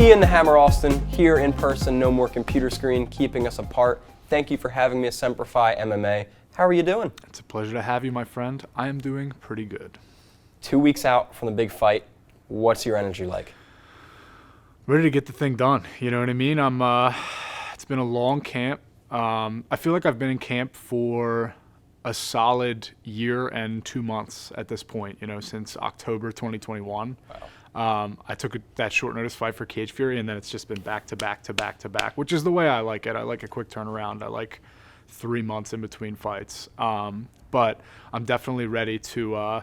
Ian the Hammer Allston here in person, no more computer screen keeping us apart. Thank you for having me at Semper-Fi MMA. How are you doing? It's a pleasure to have you, my friend. I am doing pretty good. 2 weeks out from the big fight. What's your energy like? Ready to get the thing done. You know what I mean? It's been a long camp. I feel like I've been in camp for a solid year and 2 months at this point, since October 2021. Wow. I took that short notice fight for Cage Fury, and then it's just been back to back to back to back, which is the way I like it. I like a quick turnaround. I like 3 months in between fights. But I'm definitely ready to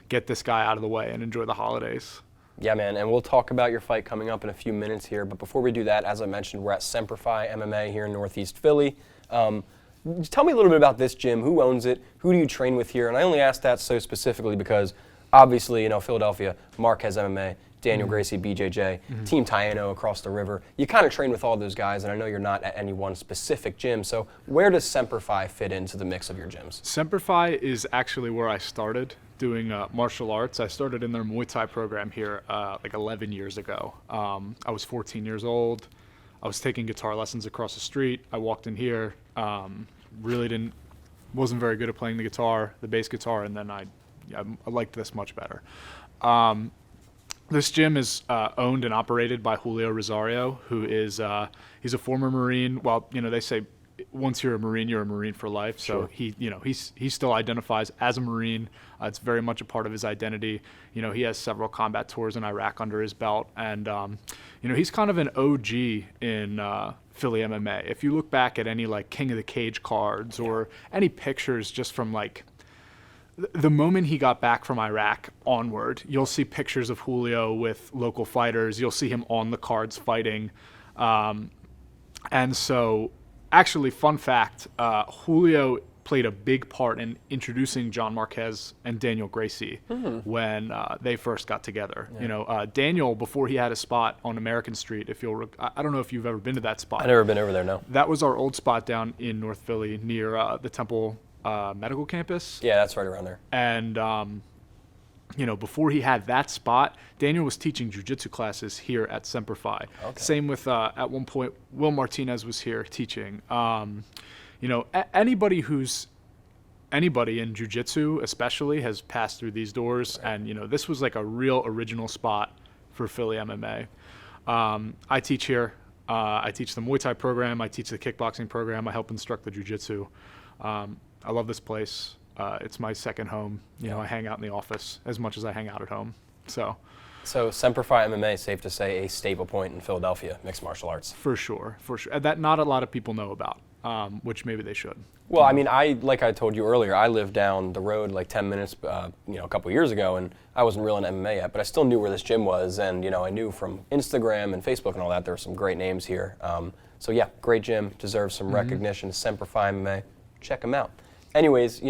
get this guy out of the way and enjoy the holidays. Yeah, man, and we'll talk about your fight coming up in a few minutes here. But before we do that, as I mentioned, we're at Semper-Fi MMA here in Northeast Philly. Tell me a little bit about this gym. Who owns it? Who do you train with here? And I only ask that so specifically because, obviously, Philadelphia, Marquez MMA, Daniel Gracie, BJJ, Team Taino across the river. You kind of train with all those guys, and I know you're not at any one specific gym. So where does Semper-Fi fit into the mix of your gyms? Semper-Fi is actually where I started doing martial arts. I started in their Muay Thai program here like 11 years ago. I was 14 years old. I was taking guitar lessons across the street. I walked in here, wasn't very good at playing the bass guitar, and then I liked this much better. This gym is owned and operated by Julio Rosario, who is he's a former Marine. Well, they say once you're a Marine for life. So Sure. he still identifies as a Marine. It's very much a part of his identity. He has several combat tours in Iraq under his belt, and he's kind of an OG in Philly MMA. If you look back at any like King of the Cage cards or any pictures just from like the moment he got back from Iraq onward, you'll see pictures of Julio with local fighters. You'll see him on the cards fighting. And so, actually, fun fact, Julio played a big part in introducing John Marquez and Daniel Gracie when they first got together. Yeah. Daniel, before he had a spot on American Street, I don't know if you've ever been to that spot. I've never been over there, no. That was our old spot down in North Philly near the Temple Medical Campus. Yeah, that's right around there. And, before he had that spot, Daniel was teaching jiu-jitsu classes here at Semper-Fi. Okay. Same with, at one point, Will Martinez was here teaching. Anybody in jiu-jitsu especially has passed through these doors. Right. And, this was like a real original spot for Philly MMA. I teach here. I teach the Muay Thai program. I teach the kickboxing program. I help instruct the jiu-jitsu. I love this place. It's my second home. I hang out in the office as much as I hang out at home. So Semper-Fi MMA, safe to say, a staple point in Philadelphia, mixed martial arts. For sure. That not a lot of people know about, which maybe they should. Well, I mean, like I told you earlier, I lived down the road like 10 minutes, a couple years ago, and I wasn't real in MMA yet, but I still knew where this gym was, and I knew from Instagram and Facebook and all that there were some great names here. So yeah, great gym, deserves some recognition. Semper-Fi MMA, check them out. Anyways,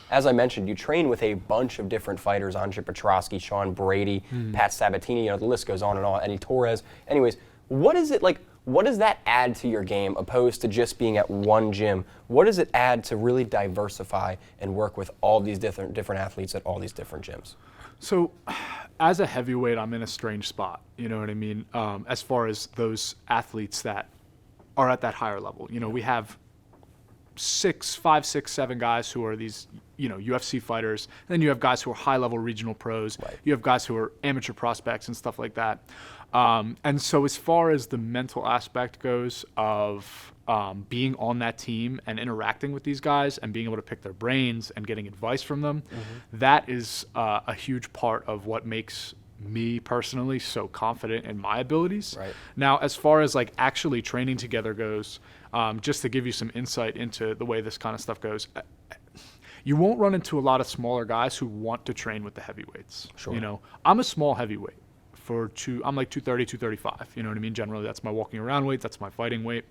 as I mentioned, you train with a bunch of different fighters: Andre Petrosky, Sean Brady, Pat Sabatini. The list goes on and on. Eddie Torres. Anyways, what is it like? What does that add to your game opposed to just being at one gym? What does it add to really diversify and work with all these different athletes at all these different gyms? So, as a heavyweight, I'm in a strange spot. You know what I mean? As far as those athletes that are at that higher level, we have 5, 6, 7 guys who are these, UFC fighters. Then you have guys who are high-level regional pros. Right. You have guys who are amateur prospects and stuff like that. And so as far as the mental aspect goes of being on that team and interacting with these guys and being able to pick their brains and getting advice from them, that is a huge part of what makes me personally so confident in my abilities. Right. Now, as far as like actually training together goes, just to give you some insight into the way this kind of stuff goes, you won't run into a lot of smaller guys who want to train with the heavyweights. Sure. I'm a small heavyweight. I'm like 230, 235. You know what I mean? Generally, that's my walking around weight. That's my fighting weight.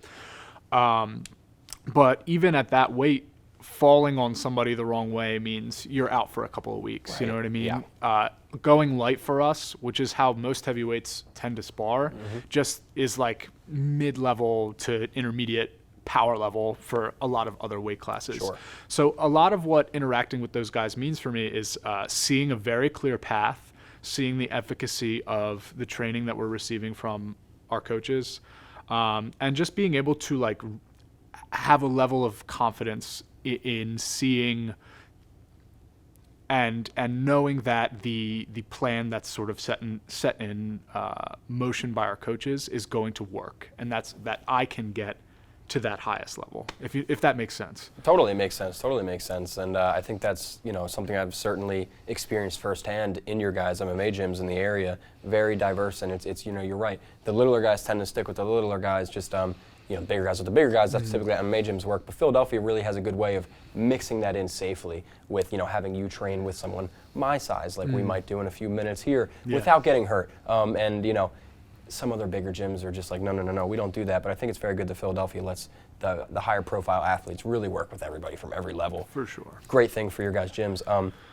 But even at that weight, falling on somebody the wrong way means you're out for a couple of weeks. Right. You know what I mean? Yeah. Going light for us, which is how most heavyweights tend to spar, just is like mid-level to intermediate power level for a lot of other weight classes. Sure. So a lot of what interacting with those guys means for me is seeing a very clear path, seeing the efficacy of the training that we're receiving from our coaches, and just being able to like have a level of confidence in seeing and knowing that the plan that's sort of set in motion by our coaches is going to work, and that I can get to that highest level, if that makes sense. Totally makes sense. And I think that's, something I've certainly experienced firsthand in your guys' MMA gyms in the area. Very diverse, and it's you're right. The littler guys tend to stick with the littler guys, just bigger guys with the bigger guys. That's typically how MMA gyms work. But Philadelphia really has a good way of mixing that in safely with, having you train with someone my size, like we might do in a few minutes here, without getting hurt. And some other bigger gyms are just like, no, we don't do that. But I think it's very good that Philadelphia lets the higher profile athletes really work with everybody from every level. For sure. Great thing for your guys' gyms.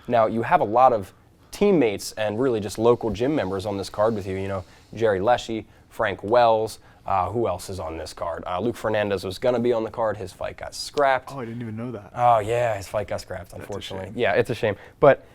Now, you have a lot of teammates and really just local gym members on this card with you. Jerry Leshy, Frank Wells. Who else is on this card? Luke Fernandez was going to be on the card. His fight got scrapped. Oh, I didn't even know that. Oh, yeah, his fight got scrapped, unfortunately. Yeah, it's a shame. But,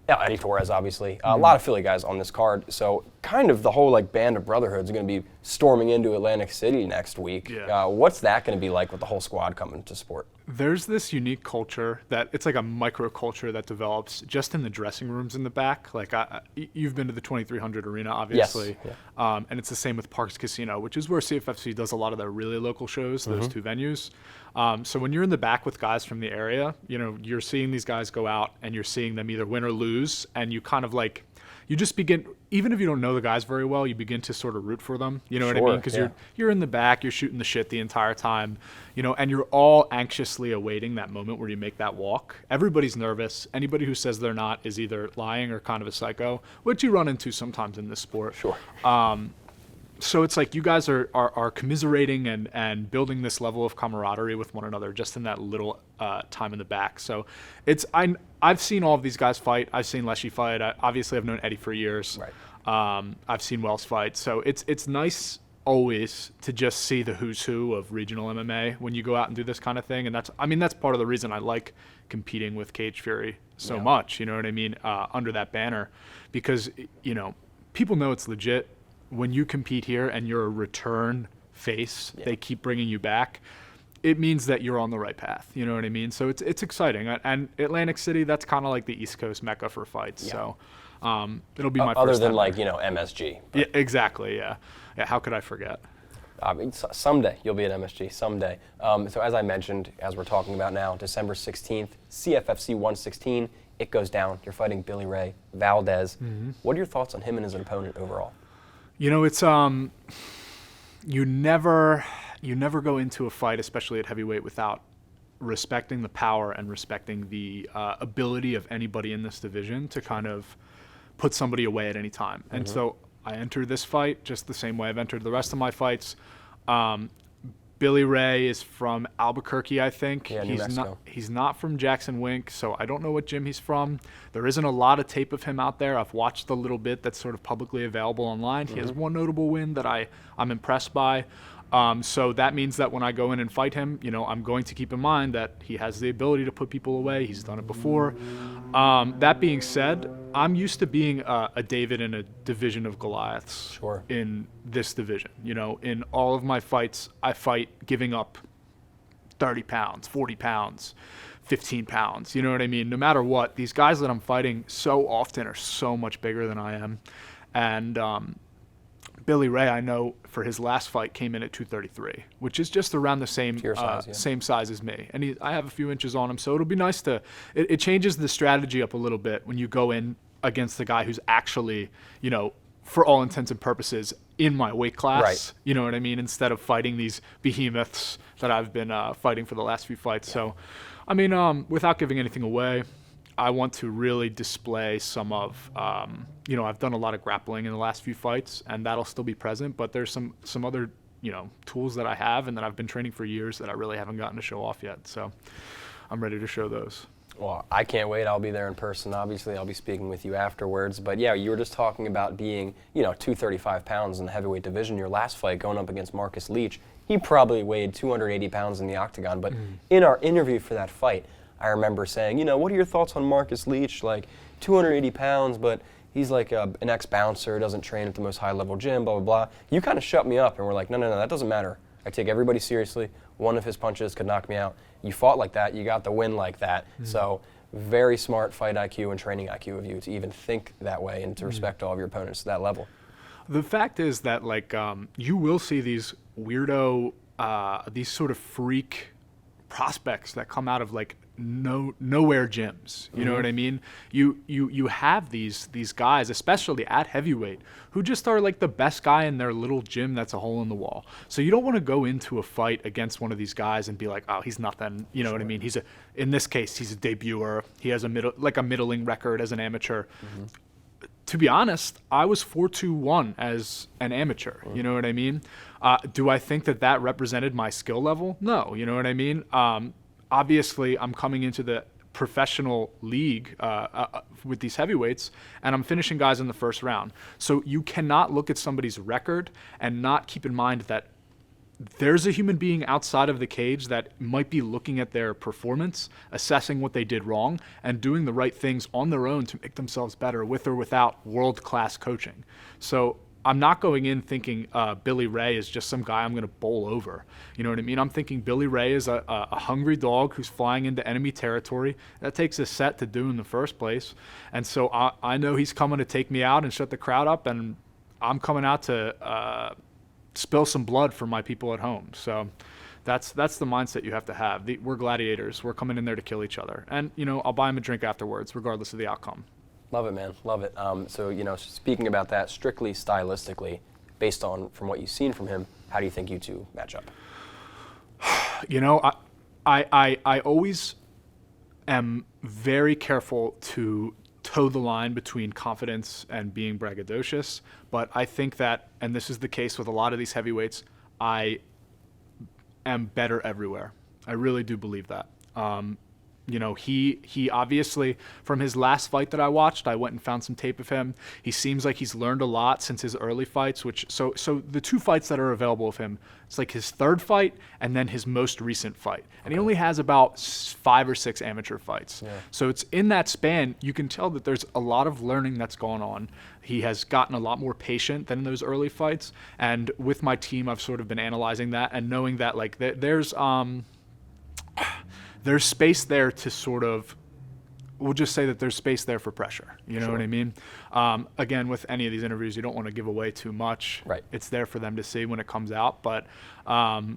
Eddie Torres, obviously. A lot of Philly guys on this card. So kind of the whole band of brotherhood is going to be storming into Atlantic City next week. Yeah. What's that going to be like with the whole squad coming to sport? There's this unique culture that it's like a micro culture that develops just in the dressing rooms in the back. Like you've been to the 2300 Arena, obviously. Yes. Yeah. And it's the same with Parks Casino, which is where CFFC does a lot of their really local shows, those two venues. So when you're in the back with guys from the area, you're seeing these guys go out and you're seeing them either win or lose, and you kind of you just begin, even if you don't know the guys very well, you begin to sort of root for them. You know what I mean? Because you're in the back, you're shooting the shit the entire time, and you're all anxiously awaiting that moment where you make that walk. Everybody's nervous. Anybody who says they're not is either lying or kind of a psycho, which you run into sometimes in this sport. Sure. So it's like you guys are commiserating and building this level of camaraderie with one another just in that little time in the back. So I've seen all of these guys fight. I've seen Leshy fight. Obviously, I've known Eddie for years. Right. I've seen Wells fight. So it's nice always to just see the who's who of regional MMA when you go out and do this kind of thing. And that's part of the reason I like competing with Cage Fury so much. You know what I mean? Under that banner, because people know it's legit. When you compete here and you're a return face, they keep bringing you back. It means that you're on the right path. You know what I mean? So it's exciting. And Atlantic City, that's kind of like the East Coast mecca for fights. Yeah. So it'll be my first other than time. MSG. Yeah, exactly. Yeah. How could I forget? I mean, someday you'll be at MSG. Someday. So as I mentioned, as we're talking about now, December 16th, CFFC 116. It goes down. You're fighting Billy Ray Valdez. What are your thoughts on him and his opponent overall? It's you never go into a fight, especially at heavyweight, without respecting the power and respecting the ability of anybody in this division to kind of put somebody away at any time. And so I entered this fight just the same way I've entered the rest of my fights. Billy Ray is from Albuquerque, I think. Yeah, New Mexico. He's not from Jackson Wink, so I don't know what gym he's from. There isn't a lot of tape of him out there. I've watched the little bit that's sort of publicly available online. He has one notable win that I'm impressed by. So that means that when I go in and fight him, I'm going to keep in mind that he has the ability to put people away. He's done it before. That being said, I'm used to being a David in a division of Goliaths. Sure. In this division. In all of my fights, I fight giving up 30 pounds, 40 pounds, 15 pounds. You know what I mean? No matter what, these guys that I'm fighting so often are so much bigger than I am. And Billy Ray, I know for his last fight, came in at 233, which is just around the same same size as me. And I have a few inches on him, so it'll be nice to. It changes the strategy up a little bit when you go in against the guy who's actually, for all intents and purposes, in my weight class. Right. You know what I mean? Instead of fighting these behemoths that I've been fighting for the last few fights. So, without giving anything away, I want to really display some of, I've done a lot of grappling in the last few fights, and that'll still be present, but there's some other, tools that I have and that I've been training for years that I really haven't gotten to show off yet. So I'm ready to show those. Well, I can't wait. I'll be there in person. Obviously, I'll be speaking with you afterwards. But yeah, you were just talking about being, 235 pounds in the heavyweight division. Your last fight going up against Marcus Leach, he probably weighed 280 pounds in the octagon. But in our interview for that fight, I remember saying, what are your thoughts on Marcus Leach? 280 pounds, but he's like an ex-bouncer, doesn't train at the most high-level gym, blah, blah, blah. You kind of shut me up and were like, no, that doesn't matter. I take everybody seriously. One of his punches could knock me out. You fought like that. You got the win like that. So very smart fight IQ and training IQ of you to even think that way and to respect all of your opponents to that level. The fact is that, like, you will see these weirdo, these sort of freak prospects that come out of like nowhere gyms. You know what I mean? You have these guys, especially at heavyweight, who just are like the best guy in their little gym that's a hole in the wall. So you don't want to go into a fight against one of these guys and be like, oh, he's nothing. You know what I mean? In this case, he's a debuter. He has a middling record as an amateur. To be honest, I was 4-2-1 as an amateur. You know what I mean? Do I think that represented my skill level? No. You know what I mean? Obviously, I'm coming into the professional league with these heavyweights, and I'm finishing guys in the first round. So you cannot look at somebody's record and not keep in mind that there's a human being outside of the cage that might be looking at their performance, assessing what they did wrong, and doing the right things on their own to make themselves better with or without world-class coaching. So I'm not going in thinking Billy Ray is just some guy I'm going to bowl over. You know what I mean? I'm thinking Billy Ray is a hungry dog who's flying into enemy territory. That takes a set to do in the first place. And so I know he's coming to take me out and shut the crowd up, and I'm coming out to spill some blood for my people at home. So that's the mindset you have to have. We're gladiators. We're coming in there to kill each other. And, I'll buy him a drink afterwards, regardless of the outcome. Love it, man. Love it. So, speaking about that strictly stylistically, based on from what you've seen from him, how do you think you two match up? I always am very careful to toe the line between confidence and being braggadocious, but I think that, and this is the case with a lot of these heavyweights, I am better everywhere. I really do believe that. He obviously, from his last fight that I watched, I went and found some tape of him. He seems like he's learned a lot since his early fights, so the two fights that are available of him, it's like his third fight and then his most recent fight. And he only has about 5 or 6 amateur fights. Yeah. So it's in that span, you can tell that there's a lot of learning that's going on. He has gotten a lot more patient than in those early fights. And with my team, I've sort of been analyzing that and knowing that like there's space there to sort of, we'll just say that there's space there for pressure. You know what I mean? Again, with any of these interviews, you don't want to give away too much. Right. It's there for them to see when it comes out. But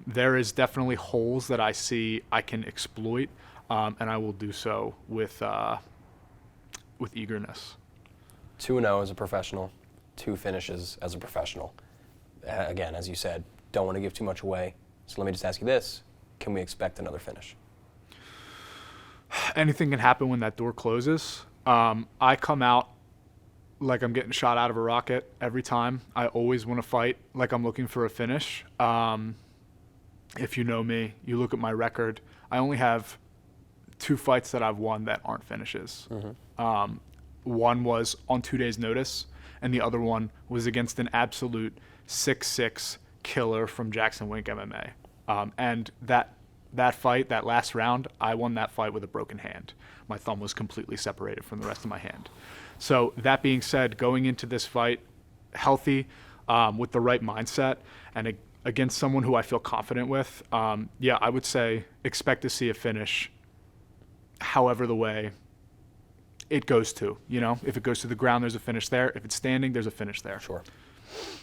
there is definitely holes that I see I can exploit, and I will do so with eagerness. 2-0 as a professional, 2 finishes as a professional. Again, as you said, don't want to give too much away. So let me just ask you this. Can we expect another finish? Anything can happen when that door closes. I come out like I'm getting shot out of a rocket every time. I always want to fight like I'm looking for a finish. If you know me, you look at my record, I only have 2 fights that I've won that aren't finishes. One was on 2 days' notice, and the other one was against an absolute 6'6" killer from Jackson Wink MMA. And that fight, that last round, I won that fight with a broken hand. My thumb was completely separated from the rest of my hand. So that being said, going into this fight healthy, with the right mindset, and against someone who I feel confident with, I would say expect to see a finish however the way it goes to. If it goes to the ground, there's a finish there. If it's standing, there's a finish there. Sure.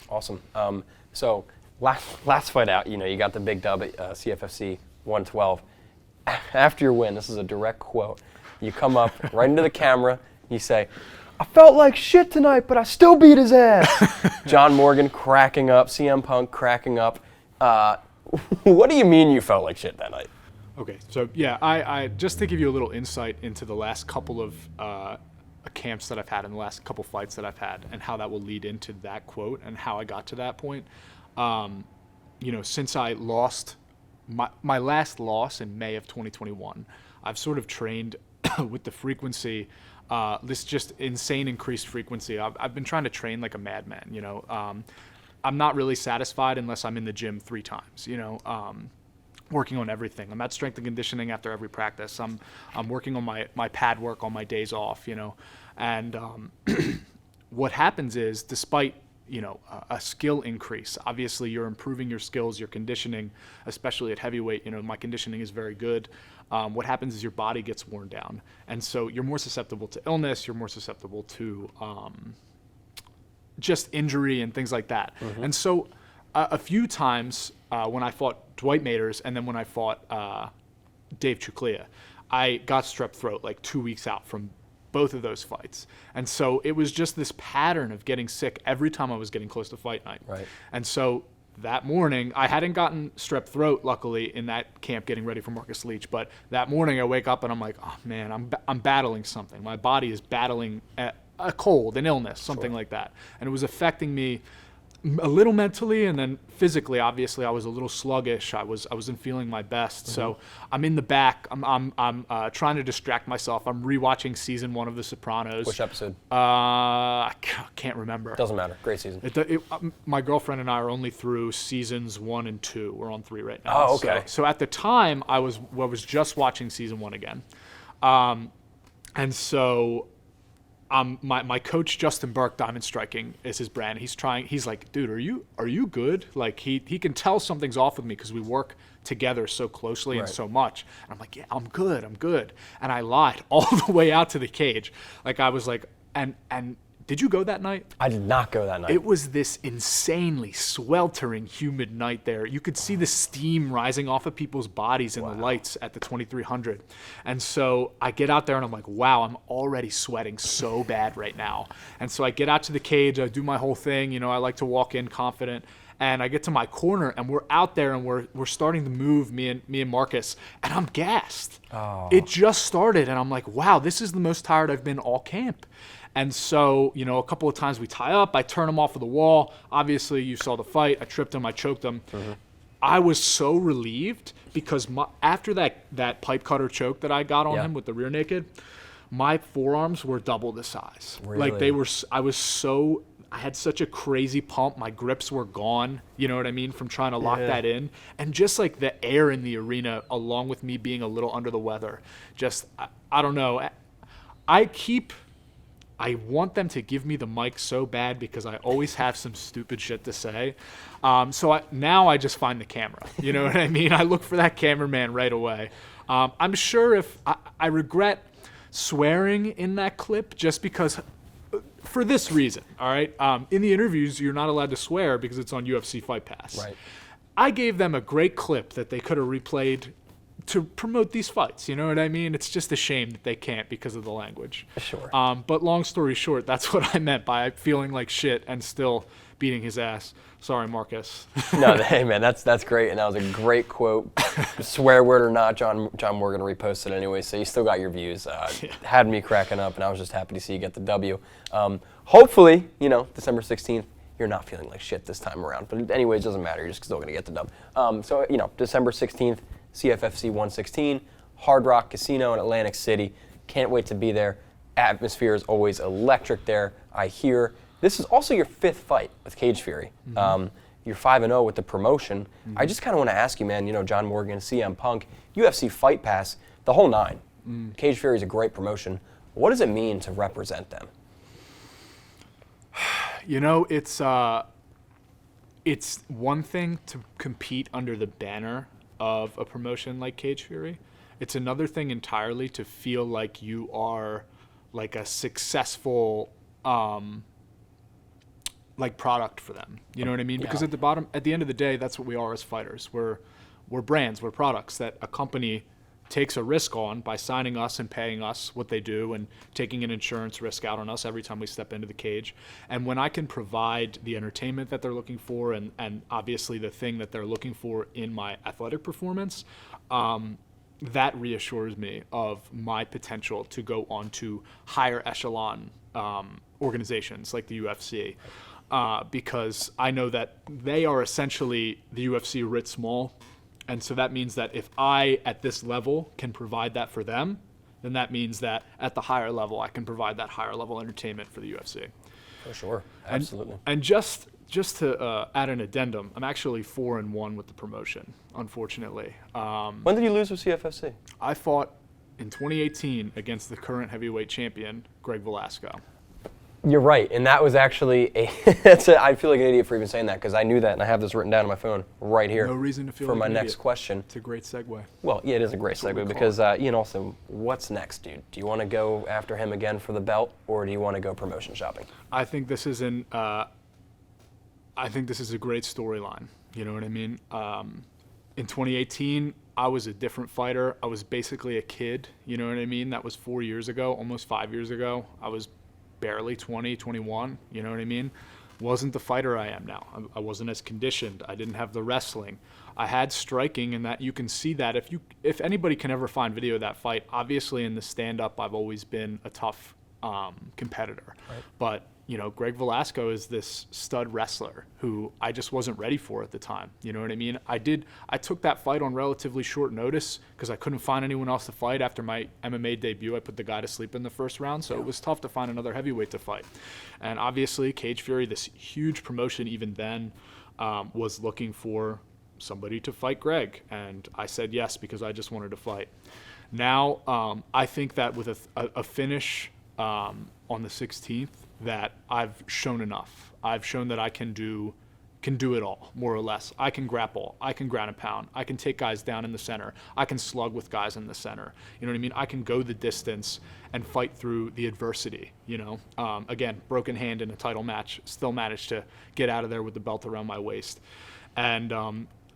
Awesome. So last fight out, you got the big dub at CFFC 112. After your win, this is a direct quote, you come up right into the camera, you say, "I felt like shit tonight, but I still beat his ass." John Morgan cracking up, CM Punk cracking up. What do you mean you felt like shit that night? Okay, so I just to give you a little insight into the last couple of camps that I've had and the last couple fights that I've had and how that will lead into that quote and how I got to that point. Since I lost my last loss in May of 2021, I've sort of trained with the frequency, this just insane increased frequency. I've been trying to train like a madman, I'm not really satisfied unless I'm in the gym 3 times, working on everything. I'm at strength and conditioning after every practice. I'm working on my pad work on my days off, and what happens is, despite a skill increase, obviously you're improving your skills, your conditioning, especially at heavyweight. My conditioning is very good. What happens is your body gets worn down, and so you're more susceptible to illness. You're more susceptible to just injury and things like that. Mm-hmm. And so a few times when I fought Dwight Maters and then when I fought Dave Chuclia, I got strep throat like 2 weeks out from both of those fights. And so it was just this pattern of getting sick every time I was getting close to fight night. Right. And so that morning, I hadn't gotten strep throat, luckily, in that camp getting ready for Marcus Leach. But that morning, I wake up and I'm like, oh man, I'm battling something. My body is battling a cold, an illness, something like that. And it was affecting me a little mentally, and then physically, obviously, I was a little sluggish. I wasn't feeling my best. Mm-hmm. So I'm in the back. I'm trying to distract myself. I'm rewatching season 1 of The Sopranos. Which episode? I can't remember. Doesn't matter. Great season. My girlfriend and I are only through seasons 1 and 2. We're on 3 right now. Oh, okay. So at the time, I was just watching season 1 again, and so. My coach, Justin Burke, Diamond Striking is his brand. He's like, dude, are you good? Like he can tell something's off with me because we work together so closely and so much. And I'm like, yeah, I'm good. And I lied all the way out to the cage. Like I was like, and did you go that night? I did not go that night. It was this insanely sweltering, humid night there. You could see the steam rising off of people's bodies in the lights at the 2300. And so I get out there and I'm like, wow, I'm already sweating so bad right now. And so I get out to the cage, I do my whole thing. I like to walk in confident. And I get to my corner, and we're out there, and we're starting to move, me and Marcus, and I'm gassed. Oh. It just started, and I'm like, wow, this is the most tired I've been all camp. And so, a couple of times we tie up, I turn him off of the wall. Obviously, you saw the fight. I tripped him, I choked him. Mm-hmm. I was so relieved because after that pipe cutter choke that I got on him with the rear naked, my forearms were double the size. Really? Like I had such a crazy pump. My grips were gone, you know what I mean, from trying to lock that in. And just like the air in the arena, along with me being a little under the weather, I don't know. I want them to give me the mic so bad because I always have some stupid shit to say. Now I just find the camera. You know what I mean? I look for that cameraman right away. I'm sure if I regret swearing in that clip just because for this reason, all right? In the interviews, you're not allowed to swear because it's on UFC Fight Pass. Right. I gave them a great clip that they could have replayed to promote these fights, you know what I mean? It's just a shame that they can't because of the language. Sure. But long story short, that's what I meant by feeling like shit and still beating his ass. Sorry, Marcus. No, hey man, that's great, and that was a great quote. Swear word or not, John Morgan reposted anyway, so you still got your views. Had me cracking up, and I was just happy to see you get the W. Hopefully, December 16th, you're not feeling like shit this time around. But anyways, it doesn't matter. You're just still going to get the dub. December 16th, CFFC 116, Hard Rock Casino in Atlantic City. Can't wait to be there. Atmosphere is always electric there, I hear. This is also your 5th fight with Cage Fury. Mm-hmm. You're 5-0 with the promotion. Mm-hmm. I just kind of want to ask you, man, John Morgan, CM Punk, UFC Fight Pass, the whole 9. Mm. Cage Fury is a great promotion. What does it mean to represent them? It's one thing to compete under the banner of a promotion like Cage Fury. It's another thing entirely to feel like you are like a successful product for them. You know what I mean? Because at the end of the day, that's what we are as fighters. We're brands, we're products that a company takes a risk on by signing us and paying us what they do and taking an insurance risk out on us every time we step into the cage. And when I can provide the entertainment that they're looking for and obviously the thing that they're looking for in my athletic performance, that reassures me of my potential to go on to higher echelon organizations like the UFC. Because I know that they are essentially the UFC writ small. And so that means that if I, at this level, can provide that for them, then that means that at the higher level, I can provide that higher level entertainment for the UFC. For sure. Absolutely. And just to add an addendum, I'm actually 4-1 with the promotion, unfortunately. When did you lose with CFFC? I fought in 2018 against the current heavyweight champion, Greg Velasco. You're right, and that was actually I feel like an idiot for even saying that because I knew that, and I have this written down on my phone right here. No reason to feel for like my an next idiot. question. It's a great segue. Well, yeah, it is a great That's what we segue call because it. Ian, also, what's next, dude? Do you want to go after him again for the belt, or do you want to go promotion shopping? I think this is a great storyline. You know what I mean? In 2018, I was a different fighter. I was basically a kid. You know what I mean? That was 4 years ago, almost 5 years ago. I was barely 20, 21. You know what I mean? Wasn't the fighter I am now. I wasn't as conditioned. I didn't have the wrestling. I had striking, and that you can see that if anybody can ever find video of that fight. Obviously, in the stand-up, I've always been a tough competitor. Right. But you know, Greg Velasco is this stud wrestler who I just wasn't ready for at the time. You know what I mean? I took that fight on relatively short notice because I couldn't find anyone else to fight after my MMA debut. I put the guy to sleep in the first round, so it was tough to find another heavyweight to fight. And obviously, Cage Fury, this huge promotion even then, was looking for somebody to fight Greg. And I said yes because I just wanted to fight. Now, I think that with a finish on the 16th, that I've shown enough. I've shown that I can do it all, more or less. I can grapple. I can ground and pound. I can take guys down in the center. I can slug with guys in the center. You know what I mean? I can go the distance and fight through the adversity, you know? Again, broken hand in a title match, still managed to get out of there with the belt around my waist. And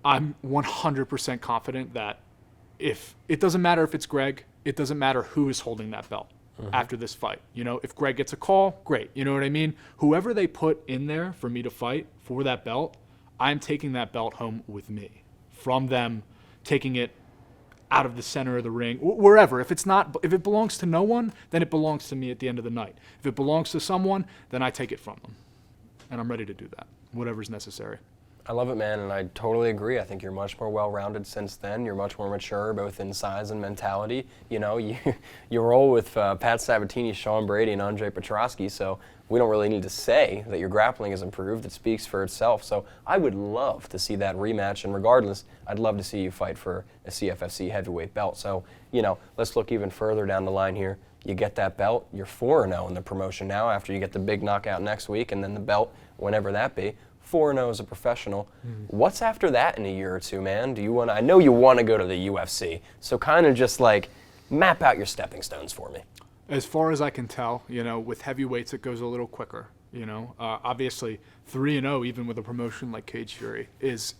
I'm 100% confident that if it doesn't matter if it's Greg, it doesn't matter who is holding that belt. After this fight, you know, if Greg gets a call, great. You know what I mean? Whoever they put in there for me to fight for that belt, I'm taking that belt home with me from them, taking it out of the center of the ring, wherever. If it belongs to no one, then it belongs to me at the end of the night. If it belongs to someone, then I take it from them. And I'm ready to do that, whatever's necessary. I love it, man, and I totally agree. I think you're much more well-rounded since then. You're much more mature, both in size and mentality. You know, you roll with Pat Sabatini, Sean Brady, and Andre Petrosky, so we don't really need to say that your grappling has improved. It speaks for itself. So I would love to see that rematch, and regardless, I'd love to see you fight for a CFFC heavyweight belt. So, you know, let's look even further down the line here. You get that belt, you're 4-0 in the promotion now after you get the big knockout next week, and then the belt, whenever that be. 4-0 as a professional. What's after that in a year or two, man? Do you want? I know you want to go to the UFC, so kind of just like map out your stepping stones for me. As far as I can tell, you know, with heavyweights it goes a little quicker. You know, obviously 3-0 even with a promotion like Cage Fury is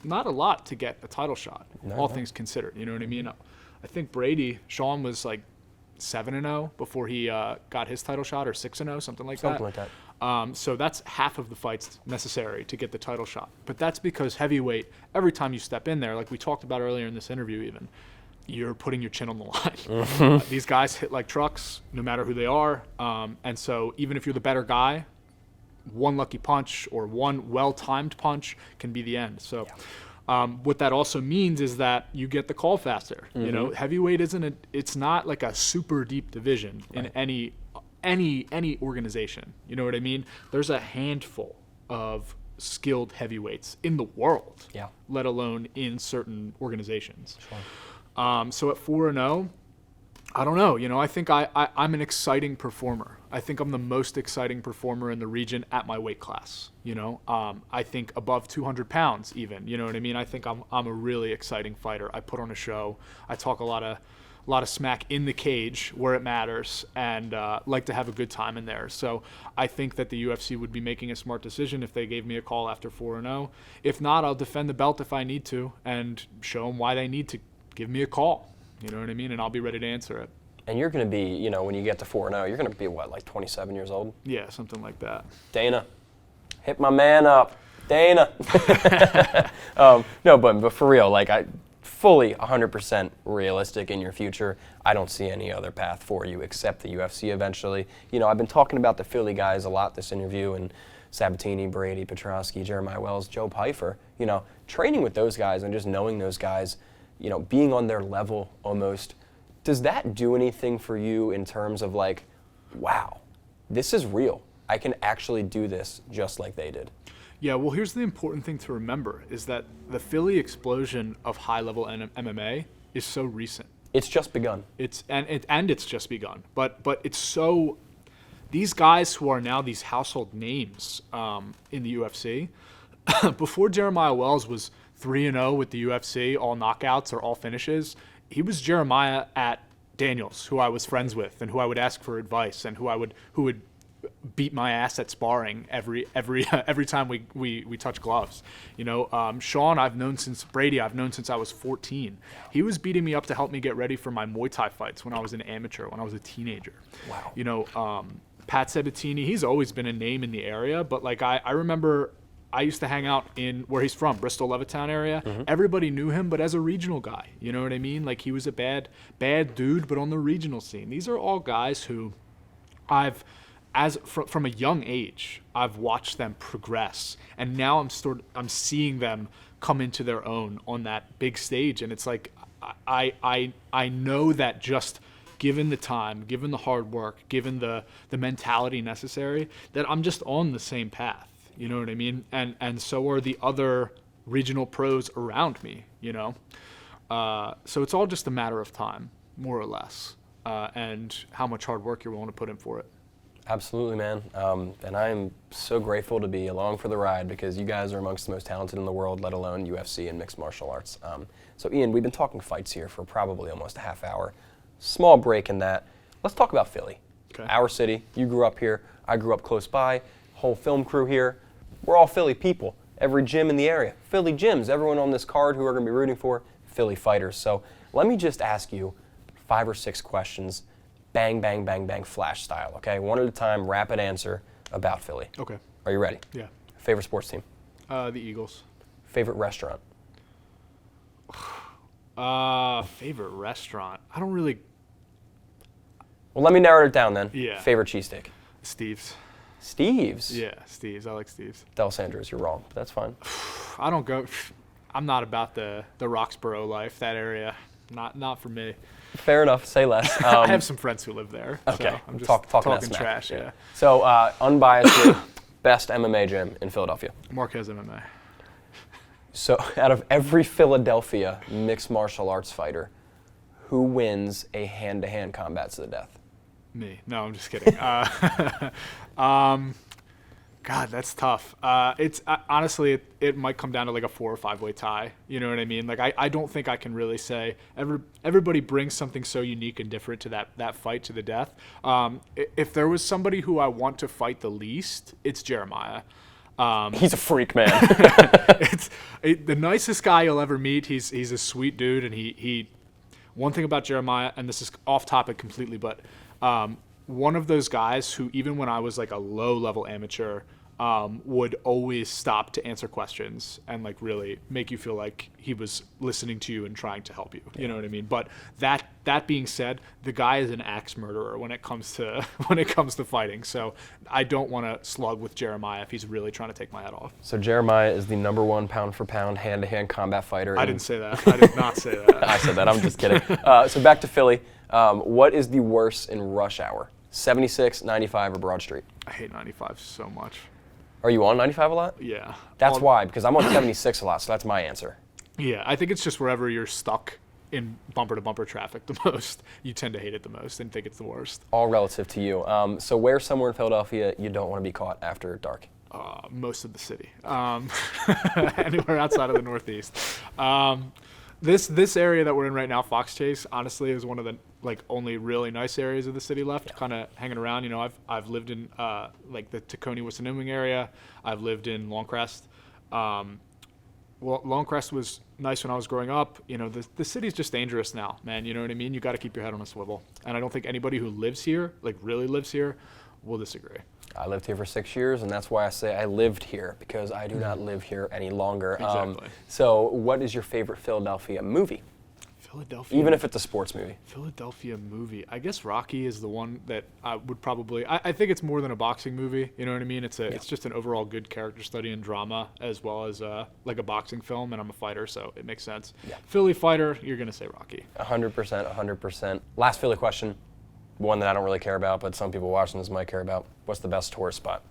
not a lot to get a title shot. All things considered, you know what I mean? I think Sean was like 7-0 before he got his title shot, or 6-0, something like that. Something like that. So that's half of the fights necessary to get the title shot. But that's because heavyweight, every time you step in there, like we talked about earlier in this interview even, you're putting your chin on the line. These guys hit like trucks, no matter who they are. And so even if you're the better guy, one lucky punch or one well-timed punch can be the end. So what that also means is that you get the call faster. You know, heavyweight it's not like a super deep division in any organization. You know what I mean? There's a handful of skilled heavyweights in the world, let alone in certain organizations. Sure. So at 4-0, I don't know. You know, I think I'm an exciting performer. I think I'm the most exciting performer in the region at my weight class. You know, I think above 200 pounds even. You know what I mean? I think I'm a really exciting fighter. I put on a show. I talk a lot of smack in the cage where it matters, and like to have a good time in there. So I think that the UFC would be making a smart decision if they gave me a call after 4-0. If not, I'll defend the belt if I need to and show them why they need to give me a call. You know what I mean? And I'll be ready to answer it. And you're going to be, you know, when you get to 4-0, you're going to be, what, like 27 years old? Yeah, something like that. Dana, hit my man up. Dana. No, but for real, like I fully 100% realistic in your future. I don't see any other path for you except the UFC eventually. You know, I've been talking about the Philly guys a lot this interview, and Sabatini, Brady, Petrosky, Jeremiah Wells, Joe Pyfer. You know, training with those guys and just knowing those guys, you know, being on their level almost, does that do anything for you in terms of like, wow, this is real. I can actually do this just like they did? Yeah, well, here's the important thing to remember is that the Philly explosion of high-level MMA is so recent. It's just begun. It's just begun. But it's so these guys who are now these household names in the UFC, before Jeremiah Wells was 3-0 with the UFC, all knockouts or all finishes, he was Jeremiah at Daniels, who I was friends with and who I would ask for advice and who would beat my ass at sparring every time we touch gloves. Sean, I've known since I was 14. He was beating me up to help me get ready for my Muay Thai fights when I was an amateur, when I was a teenager. Wow. Pat Sabatini, he's always been a name in the area, but like I remember I used to hang out in where he's from, Bristol, Levittown area. Mm-hmm. Everybody knew him, but as a regional guy, you know what I mean? Like he was a bad dude, but on the regional scene. These are all guys who from a young age, I've watched them progress, and now I'm seeing them come into their own on that big stage, and it's like I know that just given the time, given the hard work, given the mentality necessary, that I'm just on the same path. You know what I mean? And so are the other regional pros around me. So it's all just a matter of time, more or less, and how much hard work you're willing to put in for it. Absolutely, man. And I'm so grateful to be along for the ride because you guys are amongst the most talented in the world, let alone UFC and mixed martial arts. So Ian, we've been talking fights here for probably almost a half hour. Small break in that. Let's talk about Philly. Okay. Our city. You grew up here. I grew up close by. Whole film crew here. We're all Philly people. Every gym in the area. Philly gyms. Everyone on this card who are going to be rooting for, Philly fighters. So let me just ask you 5 or 6 questions. Bang, bang, bang, bang, flash style, okay? One at a time, rapid answer about Philly. Okay. Are you ready? Yeah. Favorite sports team? The Eagles. Favorite restaurant? Favorite restaurant? I don't really... Well, let me narrow it down then. Yeah. Favorite cheesesteak? Steve's. Steve's? Yeah, Steve's. I like Steve's. D'Alessandro's, you're wrong, but that's fine. I'm not about the Roxborough life, that area. Not for me. Fair enough. Say less. I have some friends who live there. Okay. So I'm just talking trash. Yeah. So, unbiasedly, best MMA gym in Philadelphia? Marquez MMA. So, out of every Philadelphia mixed martial arts fighter, who wins a hand-to-hand combat to the death? Me. No, I'm just kidding. God, that's tough. It's honestly, it might come down to like a 4 or 5 way tie. You know what I mean? Like I don't think I can really say everybody brings something so unique and different to that fight to the death. If there was somebody who I want to fight the least, it's Jeremiah. He's a freak, man. The nicest guy you'll ever meet. He's a sweet dude, and he. One thing about Jeremiah, and this is off topic completely, but. One of those guys who, even when I was like a low-level amateur, would always stop to answer questions and like really make you feel like he was listening to you and trying to help you. You know what I mean? But that being said, the guy is an axe murderer when it comes to fighting. So I don't want to slug with Jeremiah if he's really trying to take my head off. So Jeremiah is the #1 pound-for-pound hand-to-hand combat fighter. I didn't say that. I did not say that. I said that. I'm just kidding. So back to Philly. What is the worst in rush hour? 76, 95, or Broad Street? I hate 95 so much. Are you on 95 a lot? Yeah. That's why, because I'm on 76 a lot, so that's my answer. Yeah, I think it's just wherever you're stuck in bumper-to-bumper traffic the most, you tend to hate it the most and think it's the worst. All relative to you. So where somewhere in Philadelphia you don't want to be caught after dark? Most of the city. Anywhere outside of the Northeast. This area that we're in right now, Fox Chase, honestly is one of the only really nice areas of the city left, kind of hanging around. I've lived in the Tacony-Wisconsin area. I've lived in Longcrest. Longcrest was nice when I was growing up. The city's just dangerous now, man. You know what I mean? You got to keep your head on a swivel. And I don't think anybody who lives here, really lives here, will disagree. I lived here for 6 years, and that's why I say I lived here, because I do not live here any longer. Exactly. So what is your favorite Philadelphia movie? Philadelphia. Even if it's a sports movie. Philadelphia movie. I guess Rocky is the one that I would probably. I think it's more than a boxing movie. You know what I mean? It's just an overall good character study and drama, as well as like a boxing film. And I'm a fighter, so it makes sense. Yeah. Philly fighter. You're gonna say Rocky. 100%. 100%. Last Philly question. One that I don't really care about, but some people watching this might care about. What's the best tourist spot?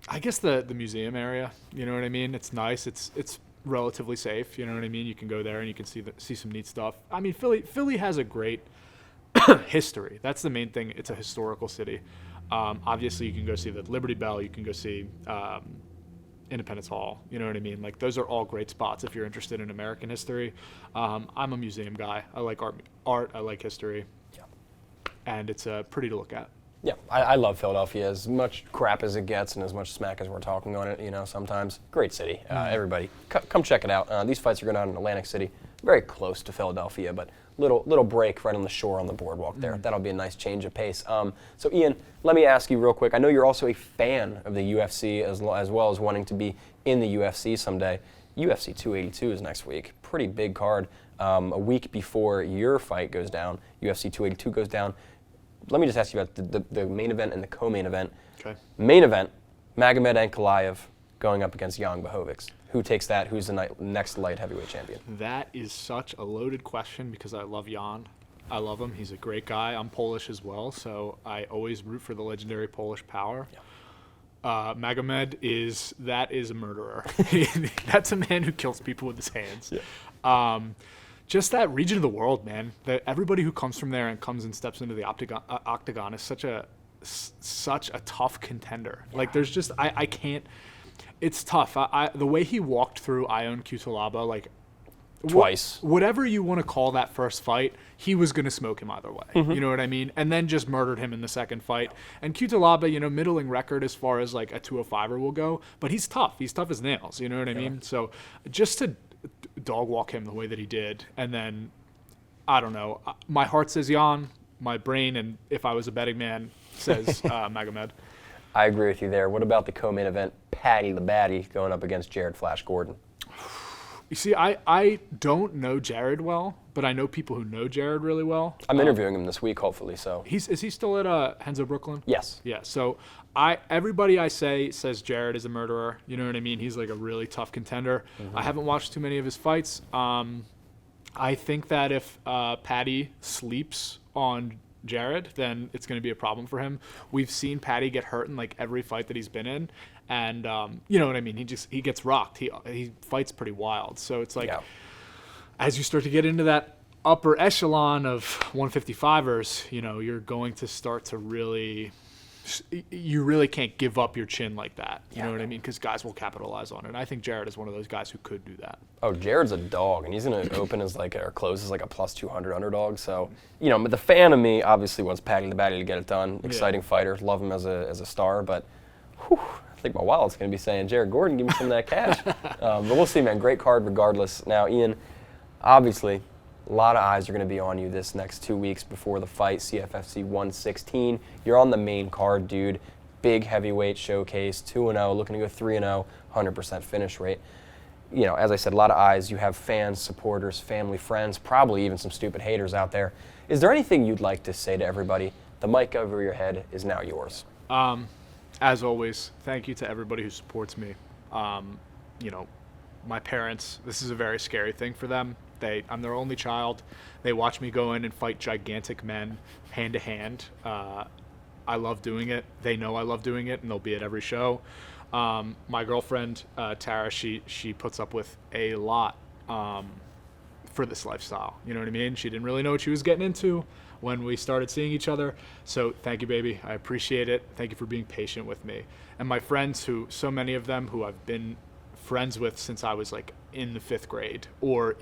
I guess the museum area. You know what I mean? It's nice. It's relatively safe. You know what I mean? You can go there and you can see some neat stuff. I mean, Philly has a great history. That's the main thing. It's a historical city. Obviously, you can go see the Liberty Bell. You can go see Independence Hall. You know what I mean? Like, those are all great spots if you're interested in American history. I'm a museum guy. I like art. I like history. Yeah. And it's pretty to look at. Yeah, I love Philadelphia. As much crap as it gets and as much smack as we're talking on it, sometimes. Great city. Everybody, come check it out. These fights are going on in Atlantic City, very close to Philadelphia, but little break right on the shore on the boardwalk there. That'll be a nice change of pace. So Ian, let me ask you real quick. I know you're also a fan of the UFC as well as wanting to be in the UFC someday. UFC 282 is next week. Pretty big card. A week before your fight goes down, UFC 282 goes down. Let me just ask you about the main event and the co-main event. Okay. Main event, Magomed Ankalaev going up against Jan Blachowicz. Who takes that? Who's the next light heavyweight champion? That is such a loaded question because I love Jan. I love him. He's a great guy. I'm Polish as well, so I always root for the legendary Polish power. Yeah. Magomed is a murderer. That's a man who kills people with his hands. Yeah. Just that region of the world, man. Everybody who comes from there and comes and steps into the octagon is such a tough contender. Yeah. Like, there's just I can't. It's tough. The way he walked through Ion Cutelaba, like twice. Whatever you want to call that first fight, he was going to smoke him either way. Mm-hmm. You know what I mean? And then just murdered him in the second fight. And Cutelaba, middling record as far as like a 205er will go, but he's tough. He's tough as nails. You know what I mean? So just to dog walk him the way that he did, and then I don't know. My heart says Jan. My brain, and if I was a betting man, says Magomed. I agree with you there. What about the co-main event, Paddy the Baddy going up against Jared Flash Gordon? You see, I don't know Jared well, but I know people who know Jared really well. I'm interviewing him this week, hopefully. So is he still at Henzo Brooklyn? Yes. Yeah. So everybody I say says Jared is a murderer. You know what I mean? He's like a really tough contender. Mm-hmm. I haven't watched too many of his fights. I think that if Paddy sleeps on Jared, then it's going to be a problem for him. We've seen Paddy get hurt in like every fight that he's been in, and you know what I mean. He gets rocked. He fights pretty wild. So it's like, as you start to get into that upper echelon of 155ers, you're going to start to you really can't give up your chin like that. You know what I mean? Because guys will capitalize on it. And I think Jared is one of those guys who could do that. Oh, Jared's a dog, and he's going to open as or close as like a plus 200 underdog. So, but the fan of me obviously wants Paddy the Baddy to get it done. Exciting fighter, love him as a star, but I think my wallet's going to be saying, Jared Gordon, give me some of that cash. But we'll see, man. Great card regardless. Now, Ian, obviously, a lot of eyes are going to be on you this next 2 weeks before the fight, CFFC 116. You're on the main card, dude. Big heavyweight showcase, 2-0, looking to go 3-0, 100% finish rate. As I said, a lot of eyes. You have fans, supporters, family, friends, probably even some stupid haters out there. Is there anything you'd like to say to everybody? The mic over your head is now yours. As always, thank you to everybody who supports me. My parents, this is a very scary thing for them. I'm their only child. They watch me go in and fight gigantic men hand to hand. I love doing it. They know I love doing it, and they'll be at every show. My girlfriend, Tara, she puts up with a lot for this lifestyle. You know what I mean? She didn't really know what she was getting into when we started seeing each other. So thank you, baby. I appreciate it. Thank you for being patient with me. And my friends, so many of them who I've been friends with since I was like in the 5th grade or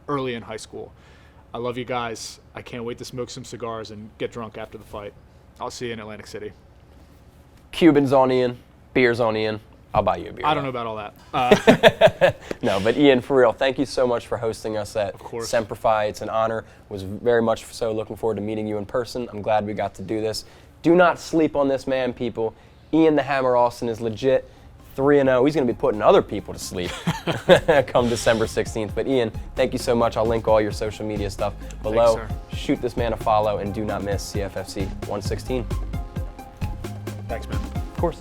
early in high school. I love you guys. I can't wait to smoke some cigars and get drunk after the fight. I'll see you in Atlantic City. Cubans on Ian, beers on Ian. I'll buy you a beer. I don't know about all that. No, but Ian, for real, thank you so much for hosting us at Semper-Fi. It's an honor. Was very much so looking forward to meeting you in person. I'm glad we got to do this. Do not sleep on this man, people. Ian the Hammer Allston is legit. 3-0. He's going to be putting other people to sleep come December 16th. But Ian, thank you so much. I'll link all your social media stuff below. Thanks, shoot this man a follow, and do not miss CFFC 116. Thanks, man. Of course.